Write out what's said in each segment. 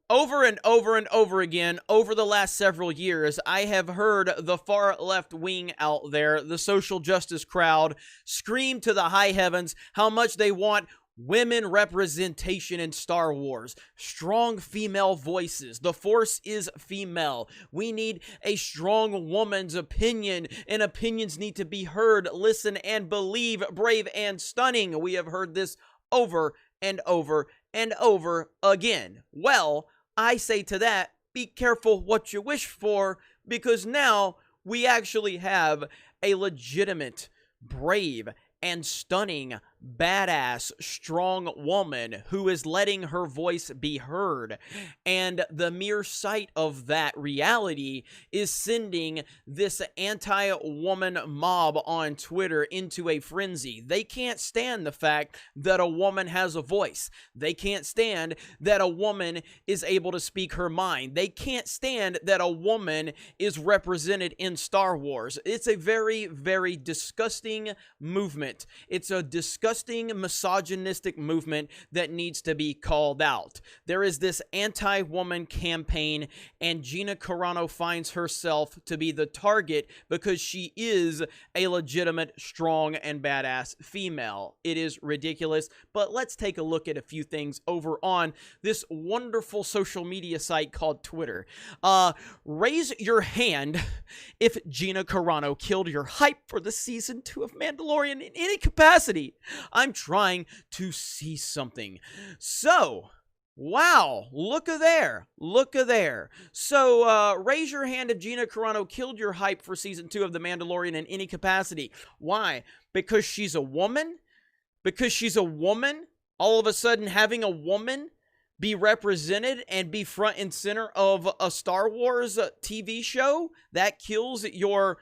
Over and over and over again, over the last several years, I have heard the far left wing out there, the social justice crowd, scream to the high heavens how much they want women representation in Star Wars, strong female voices. The Force is female. We need a strong woman's opinion, and opinions need to be heard, listen, and believe, brave and stunning. We have heard this over and over and over again. Well, I say to that, be careful what you wish for, because now we actually have a legitimate, brave, and stunning, badass, strong woman who is letting her voice be heard. And the mere sight of that reality is sending this anti-woman mob on Twitter into a frenzy. They can't stand the fact that a woman has a voice. They can't stand that a woman is able to speak her mind. They can't stand that a woman is represented in Star Wars. It's a very, very disgusting movement. It's a disgusting, misogynistic movement that needs to be called out. There is this anti-woman campaign, and Gina Carano finds herself to be the target because she is a legitimate, strong, and badass female. It is ridiculous, but let's take a look at a few things over on this wonderful social media site called Twitter. Raise your hand if Gina Carano killed your hype for the season 2 of Mandalorian in any capacity. I'm trying to see something. So, wow, look at there. Look at there. So, raise your hand if Gina Carano killed your hype for season 2 of The Mandalorian in any capacity. Why? Because she's a woman? Because she's a woman? All of a sudden, having a woman be represented and be front and center of a Star Wars TV show, that kills your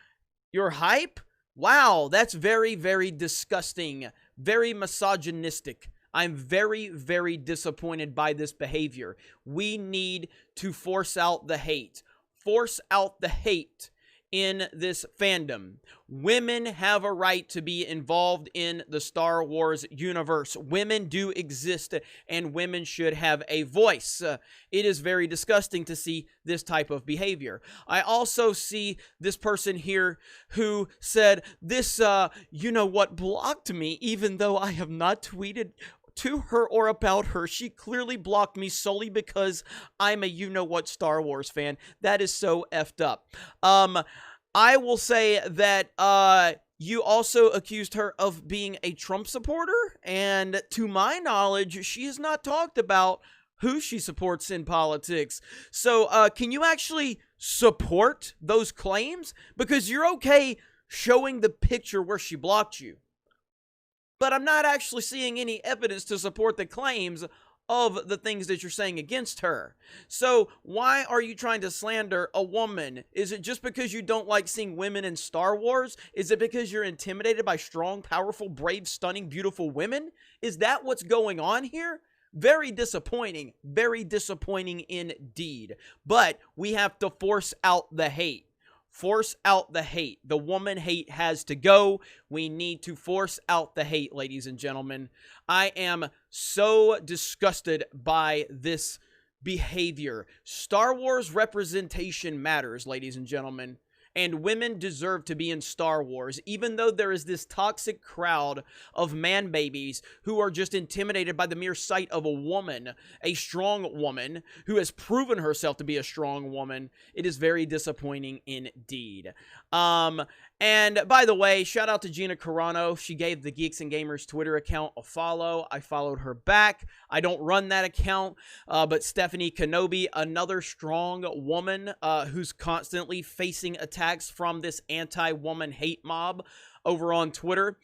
hype? Wow, that's very, very disgusting, very misogynistic. I'm very, very disappointed by this behavior. We need to force out the hate. Force out the hate in this fandom. Women have a right to be involved in the Star Wars universe. Women do exist, and women should have a voice. It is very disgusting to see this type of behavior. I also see this person here who said, this, you know what, blocked me, even though I have not tweeted to her or about her. She clearly blocked me solely because I'm a you-know-what Star Wars fan. That is so effed up. I will say that you also accused her of being a Trump supporter, and to my knowledge, she has not talked about who she supports in politics. So can you actually support those claims? Because you're okay showing the picture where she blocked you, but I'm not actually seeing any evidence to support the claims of the things that you're saying against her. So why are you trying to slander a woman? Is it just because you don't like seeing women in Star Wars? Is it because you're intimidated by strong, powerful, brave, stunning, beautiful women? Is that what's going on here? Very disappointing indeed. But we have to force out the hate. Force out the hate. The woman hate has to go. We need to force out the hate, ladies and gentlemen. I am so disgusted by this behavior. Star Wars representation matters, ladies and gentlemen. And women deserve to be in Star Wars, even though there is this toxic crowd of man babies who are just intimidated by the mere sight of a woman, a strong woman, who has proven herself to be a strong woman. It is very disappointing indeed. And by the way, shout out to Gina Carano. She gave the Geeks and Gamers Twitter account a follow. I followed her back. I don't run that account, but Stephanie Kenobi, another strong woman who's constantly facing attacks from this anti-woman hate mob over on Twitter.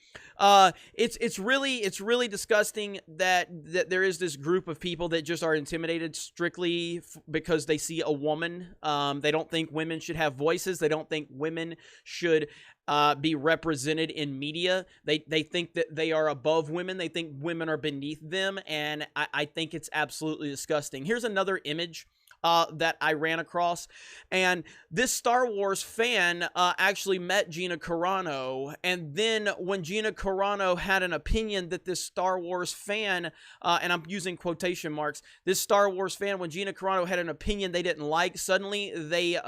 It's really disgusting that there is this group of people that just are intimidated strictly because they see a woman. They don't think women should have voices. They don't think women should be represented in media. They think that they are above women. They think women are beneath them, and I think it's absolutely disgusting. Here's another image that I ran across. And this Star Wars fan actually met Gina Carano. And then when Gina Carano had an opinion that this Star Wars fan, and I'm using quotation marks, this Star Wars fan, when Gina Carano had an opinion they didn't like, suddenly they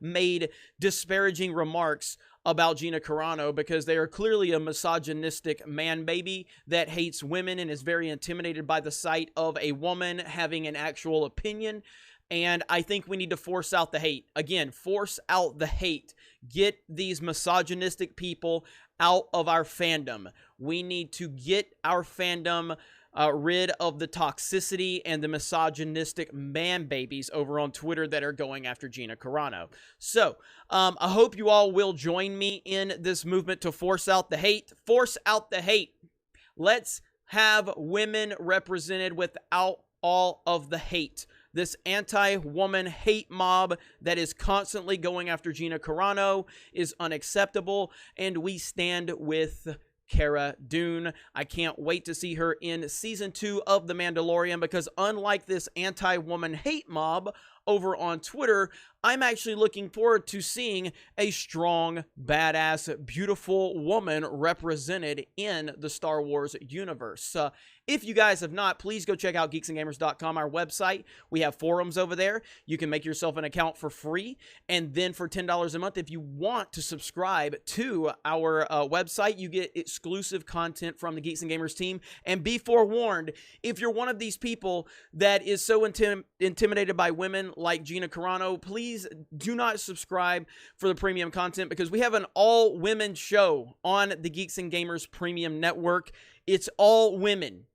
made disparaging remarks about Gina Carano because they are clearly a misogynistic man baby that hates women and is very intimidated by the sight of a woman having an actual opinion. And I think we need to force out the hate. Again, force out the hate. Get these misogynistic people out of our fandom. We need to get our fandom rid of the toxicity and the misogynistic man babies over on Twitter that are going after Gina Carano. So, I hope you all will join me in this movement to force out the hate. Force out the hate. Let's have women represented without all of the hate. This anti-woman hate mob that is constantly going after Gina Carano is unacceptable, and we stand with Cara Dune. I can't wait to see her in season 2 of The Mandalorian because unlike this anti-woman hate mob over on Twitter, I'm actually looking forward to seeing a strong, badass, beautiful woman represented in the Star Wars universe. If you guys have not, please go check out geeksandgamers.com, our website. We have forums over there. You can make yourself an account for free. And then for $10 a month, if you want to subscribe to our website, you get exclusive content from the Geeks and Gamers team. And be forewarned, if you're one of these people that is so intimidated by women like Gina Carano, please do not subscribe for the premium content because we have an all-women show on the Geeks and Gamers premium network. It's all women.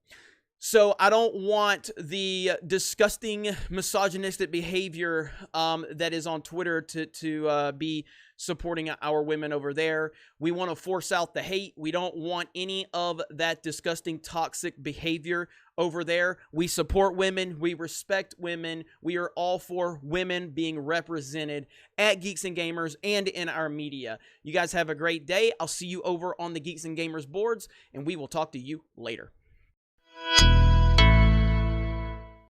So I don't want the disgusting misogynistic behavior that is on Twitter to be supporting our women over there. We want to force out the hate. We don't want any of that disgusting toxic behavior over there. We support women. We respect women. We are all for women being represented at Geeks and Gamers and in our media. You guys have a great day. I'll see you over on the Geeks and Gamers boards, and we will talk to you later.